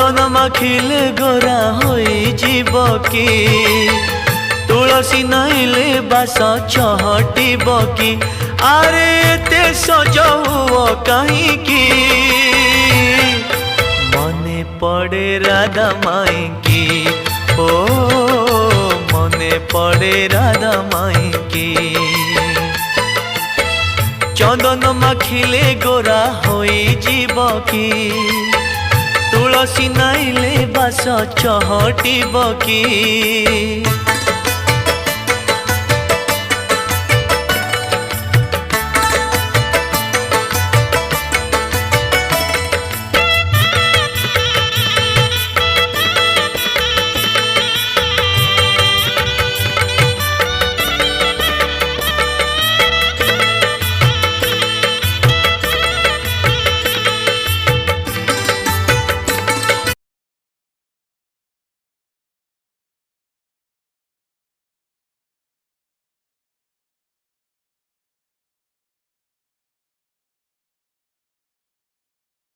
चंदन माखिले गोरा होई जीव की तुलसी नाइले बास चहटिब की आरे ते सजौ कहीं की मने पड़े राधा माई की ओ मने पड़े राधा माई की चंदन माखिले गोरा होई जीव की तुलसी नाइले बास चहटिब की।